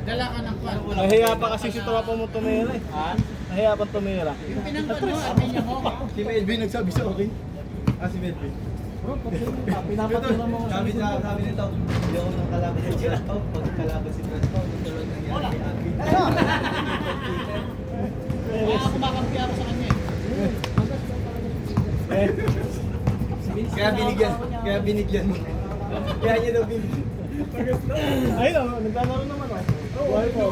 Dala ka ng kwan. Nahiya pa kasi si Tropa mo tumira eh. Ha? Nahiya pa tumira. Yung pinangkwan mo, Armenia mo. Si Melvin nagsabi sa akin. Si Melvin. Bro, pinapatira mo Sabi nito, hindi ako nang kalaban si Transpo. Pag kalaban si Transpo, tulad ng yan. Kaya kumakampi ako sa kanya eh. Kaya binigyan mo. Kaya niya daw binigyan. Ayun o, naglalaro naman o. Buhay po.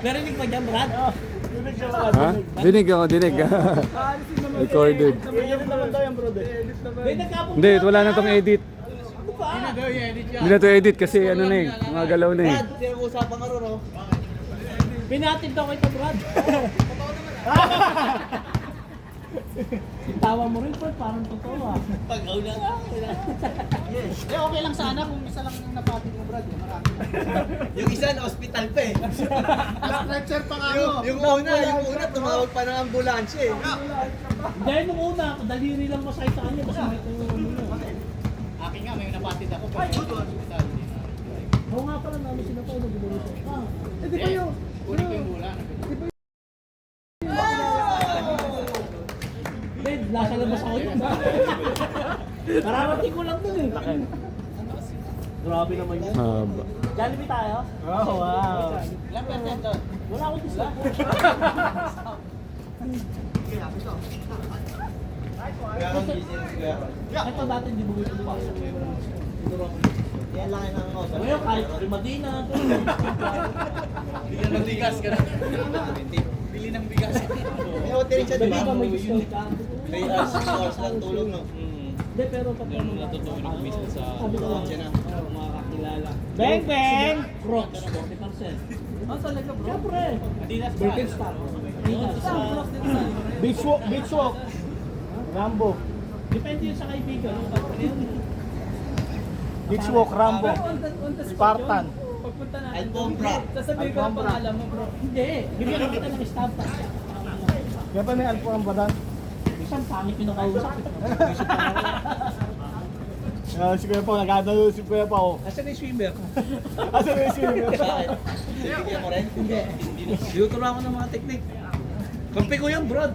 Narinig pa dyan, Brad? Dinig siya Ha? Dinig ako, dinig. Recorded. Edit naman daw yan bro. Hindi, wala na tong edit. Hindi na to edit kasi ano na eh, mga galaw na eh. Brad, usapan ka ron, oh. Pinatid daw kita, Brad. Tawa mo rin, Brad. Parang totoo ah. Pag-aula nga. Yes. Eh, okay lang sana kung isa lang yung napatid mo, Brad. Marami. Yung isa na hospital pa eh. Stretcher pa nga Yung una, tumawag pa ng ambulansya eh. Dahil nung una, daliri lang masakit sa kanya. Basta may akin nga, may napatid ako. Oo nga pala namin sinapay na gumuli siya. Hindi kayo. Kunin ko yung mula. Ben, nasa labas ako yun. Mararating ko lang dun eh. Grabe naman yun. Haba. Jollibee tayo? Oh, wow. Ilang percent doon? Wala akong discount. Ito dati hindi mo ito pa. Yan lang ang order. Ngayon kahit Madina. Bili ng bigas ka na. Bili ng bigas. May hotel siya, di Bili ba? ka may discount ka. 3 hours, 6 hours lang tulog, no? Hindi pero pag natutulog mismo sa Siya na. mga kakilala. Bang, bang! Crocs, 40%. Ah, talaga bro? Siyempre. Adidas Birkenstock. Adidas. Beach walk, beach walk. Rambo. Depende yun sa kaibigan. Beach walk, Rambo. Spartan. Pagpunta natin. Alfombra. Sasabihin ko ang pangalan mo bro. Hindi. Bigyan kita ng stamp. Kaya pa may alpuang badan. Isang pangit yung nakausap. Si Kuya Pao, nagdadalo si Kuya Pao. Asan yung swimmer? Asa na yung sino? Bigyan mo rin? Hindi. Tinuturuan ko ng mga teknik. Kampi ko yan, Brad.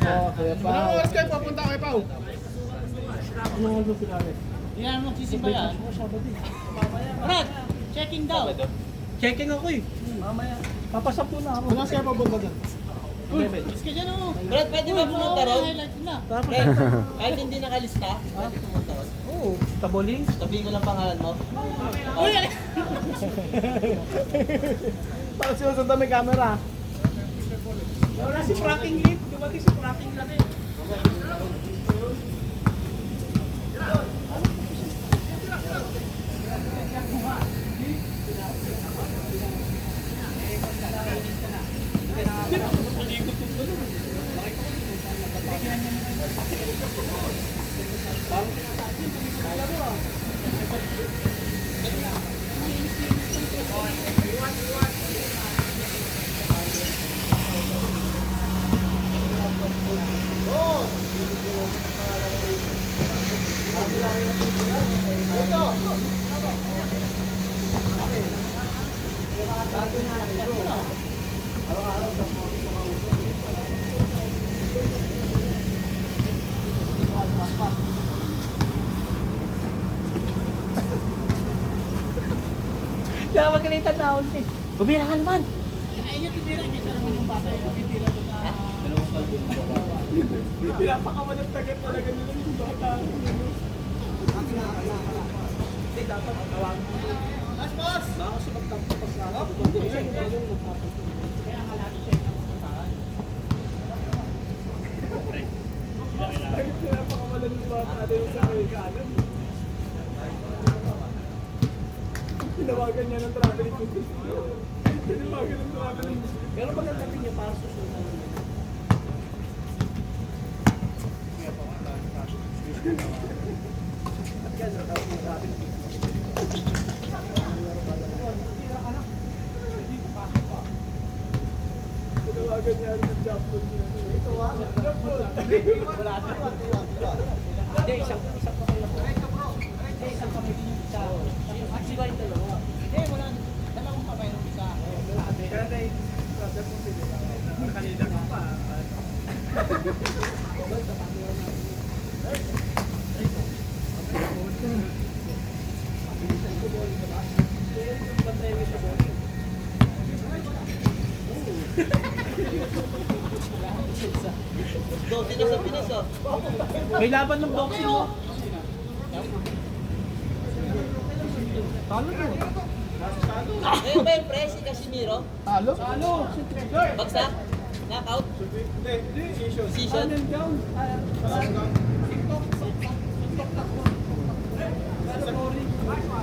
Oh, Kuya Pao. kayo papunta kay Pao? Ano nga doon sila rin? Yan ang sisibayan. Brad, checking daw. Checking ako eh. Mamaya. Papasap na ako. Wala siya papunta doon. Uy, miss ka dyan oh. Brad, pwede ba pumunta ron? Highlight na. Brad, kahit hindi nakalista, pwede pumunta ron. Oo. Taboling? Sabihin ko lang pangalan mo. Uy, Parang sinusundan may camera. wala si Fracking Leaf. Dumating si Fracking lang eh. Kaya magkalitan na ako eh. Bumira ka naman. Ay, yung tibira. Kita naman yung bata. Yung tibira doon na... Pinapakawalan tagat talaga nila yung bata. Hindi, dapat tawagin mo. Mas boss! Baka kasi magtapos na ako. Kaya nga lagi siya yung pupuntahan. Pinapakawalan yung bata nila sa Amerikano. Tinawagan niya ng traveling business. Tinawagan ng traveling business. Pero maganda din niya para susunod. Tinawagan niya ng jackpot niya. Ito ah. Jackpot. Wala na. Hindi, isang kamay lang po. Hindi, isang kamay din yung isa. Kasi ba yung dalawa? Hindi, wala. Dalawang kamay ng isa. Kaya brother mo sila. Kanina ka pa. Dosi na sa Pinas oh. May laban ng boxing mo. Talo to. Ngayon ba yung pre, si Casimiro? Talo? Bagsak? Knockout? Hindi, decision. Season?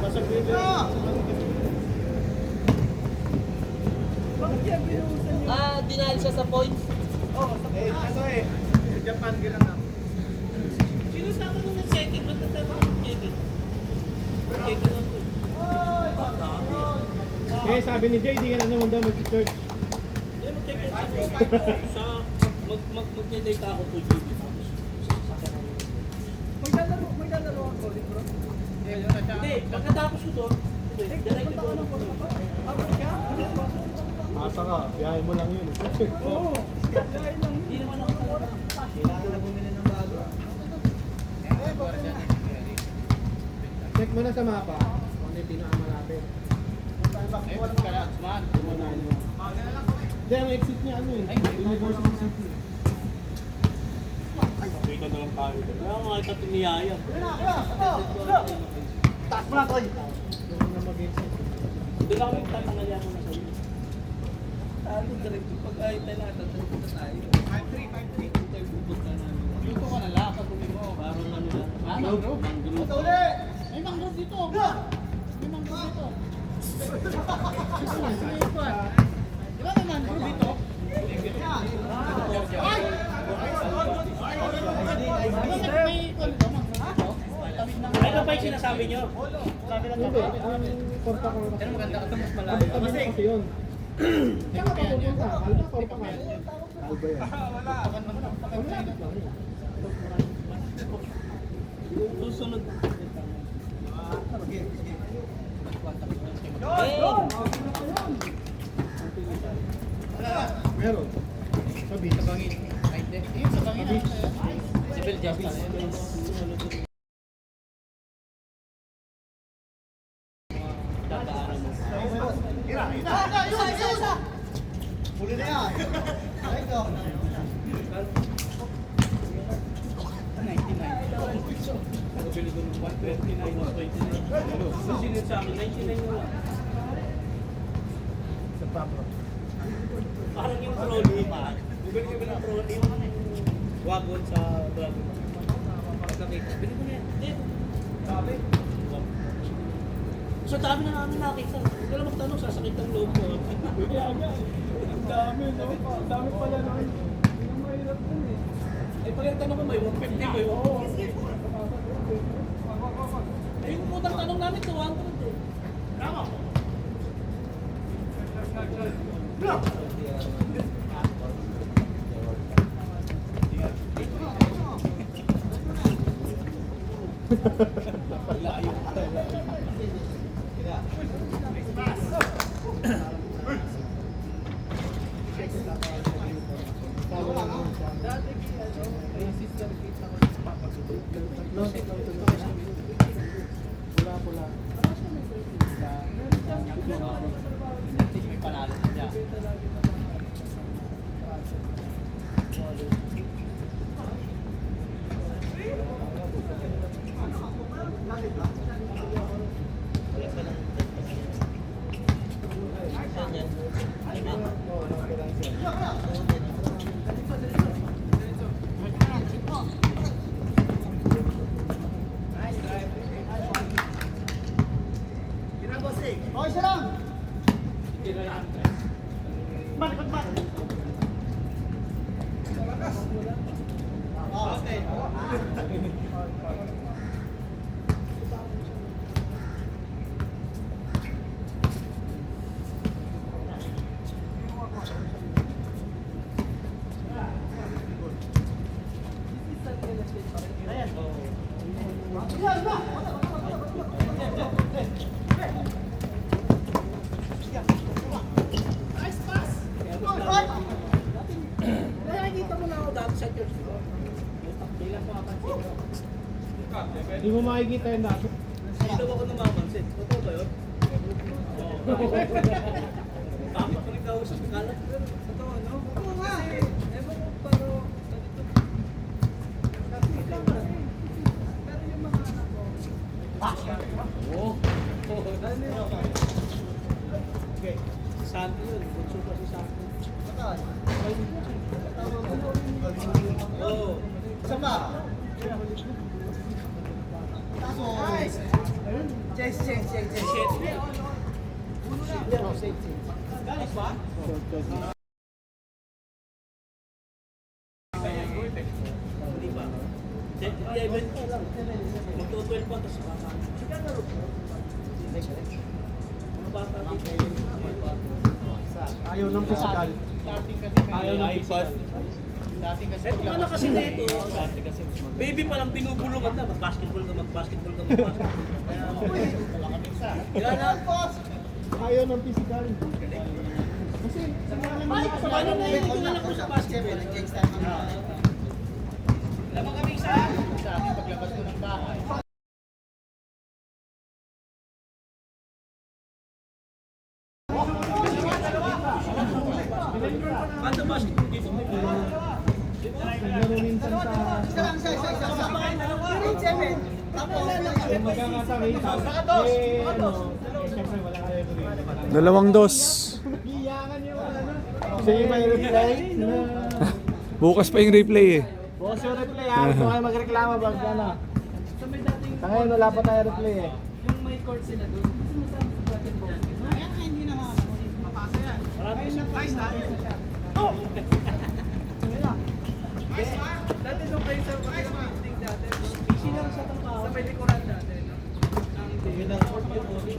Basag dito. Dinahal siya sa points. Japan ginang. Sino sa akin ng second? Ba't natama ng second? Second lang to. Eh, sabi ni Jay, di ka na naman daw mag-church. Hindi, mag-check in sa mag-date ako po dito. Maglalaro ako, di bro? Hindi, pagkatapos ko doon, direct ko doon. Asa ka, biyahe mo lang yun. Oo, biyahe lang. Hindi naman ako talaga. Kailangan na bumili ng bago. Check mo na sa mapa kung ano yung pinakamalapit. Hindi, ang exit niya ano eh. University City. Dito na lang tayo. Kaya makita ito niyaya. Taas mo na, Toy! Doon na mag-exit. Doon lang kami tatangalya mo na sa iyo. Talo direct pag ay tayo na tatanong na tayo. 5-3. Tayo bubot na namin. Luto ka na lang pag umi mo. Parang ano lang. Mangrove? Mangrove. May mangrove dito. May mangrove dito. Diba may mangrove dito? Ay! Ay, ano ba yung sinasabi nyo? Hindi, ang porta ko. Pero maganda ka mas malayo. Tabi na kasi yun. Saan ka pupunta? Alba, porta ka. Alba yan. Malapit lang yun. Susunod. Meron. Sabi. Sa bangin. Sa bangin. Civil justice. Huli na yan! Ay, ito! 99 sa akin, 99 mo lang. Sa papa. Parang yung trolley pa. Bumili kami ng trolley. Wagon sa wagon. Pagkakita. Bili ko na yan. Hindi. Sabi. So dami na namin nakita. Huwag ka lang magtanong, sasakit ang loob ko. Kaya nga. Ang dami, no? Ang dami pala na. Hindi na mahirap dun eh. Eh pag yung tanong ko, may 150, may 150. Eh yung utang tanong namin, 200 eh. Tama po. Pula-pula. May panalo na dyan. Saan yan? Lima? Oo, nakakailan siya. Nakikita mo na ako dati sa church ko. Bilang pakapansin ko. Hindi mo makikita yun dati. Dito ako namamansin. Totoo ba yun? Bakit ko nagkausap? Kalat ko yun. Totoo, no? Oo nga. Ewan ko pero... Pero yung mga anak ko... Oo. Okay. Si Santo yun. Bunso pa si Santo. Oo. Sama. Chase. Galis ba? Hindi ba? Event ko lang. Magto-12 pa, tapos kakaano. Sige, laro ko. Mga bata dito. Ayaw ng physical. Ayaw ng physical. Eto ka na kasi na ito. Baby pa lang binubulungan na. Mag-basketball ka. Kaya na. Ayaw ng physical. Kasi, Paano na yun? Ito na lang ko sa basketball. Lamang kami isa. sa akin paglabas ko ng bahay. Banda basketball dito. Naglaro minsan sa... Kung magkakatawi ka, siyempre wala kayo rin. 2-2. Iyakan yung ano. Sige pa yung replay. Bukas pa yung replay eh. Bukas yung replay ha. Kung kayo magreklamo bag ano. Sa may dating... Sa ngayon wala pa tayo replay eh. Yung may court sila doon. Kasi masama sa basketball. Kaya nga hindi na mapasa yan. Marami siyang price na. Oh! Dati nung kayo sa meeting dati, busy lang sa trabaho. Sa may likuran dati. Yung court yung body.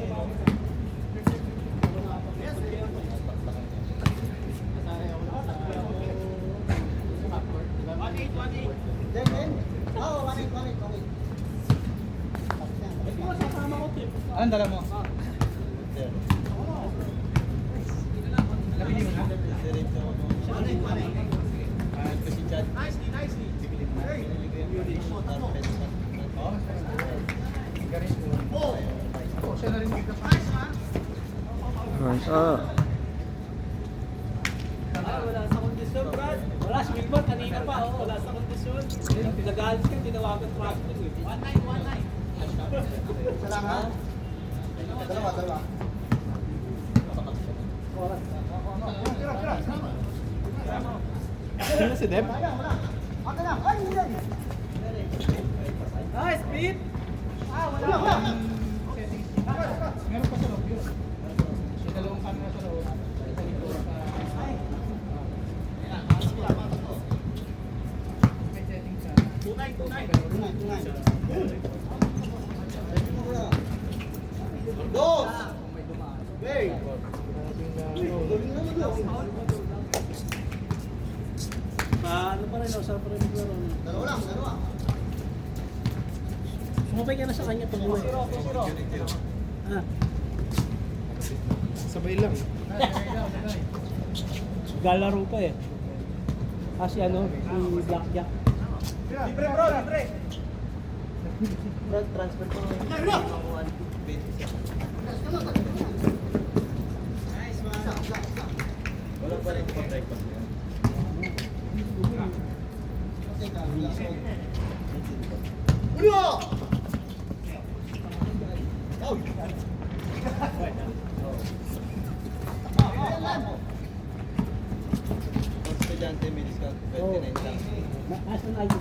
Anong dala mo? Wala sa kondisyon, Brad. Wala si Wilbon, kanina pa. Wala sa kondisyon. Pinagalit ka, tinawagan traffic. 1-9. Salamat. Dalawa. Sino si Deb? Nice, Pete! Meron pa sa loob yun. May dalawang camera sa loob. May setting sa... Tunay. Dos. Hey. Ano pa rin, usap pa rin maglaro. Dalawa. Sumabay ka na sa kanya, tumuwi. Ah, Sabay lang. galaro pa eh. Kasi ano, si Blackjack. Libre. Transfer ko. Wala pa rin contract pa. Estudyante may discount 29 lang. Nasaan na yun?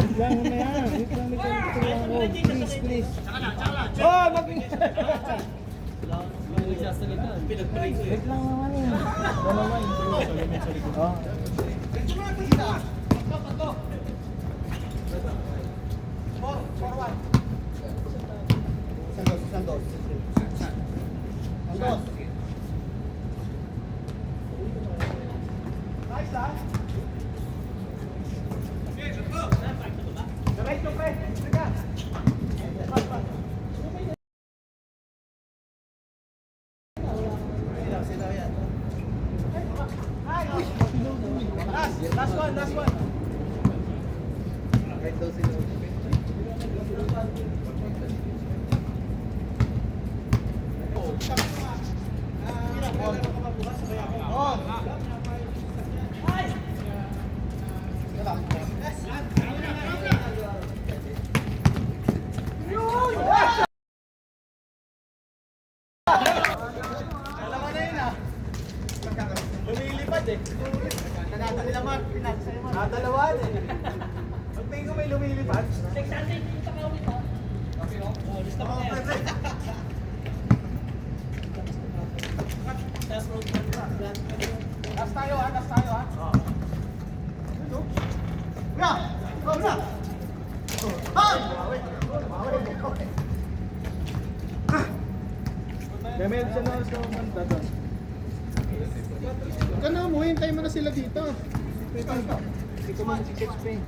Wait lang, mamaya. Wait lang, may kailangan ko. Please. Oh, Pinag-praise eh. Wait lang naman eh. Dalawa interview. Oh. last one. Kahit daw sila. Alam mo na yun ah. Lumilipad eh. Nadalaman, pinasa mo. Nadalawan eh. Pag tingin ko may lumilipad. Last tayo ah, last tayo ah. Yeah! Oh, yeah! Gamit siya na sa manta doon. Huwag ka na mo, hintay mo na sila dito. Hindi ko man si Catch Pay.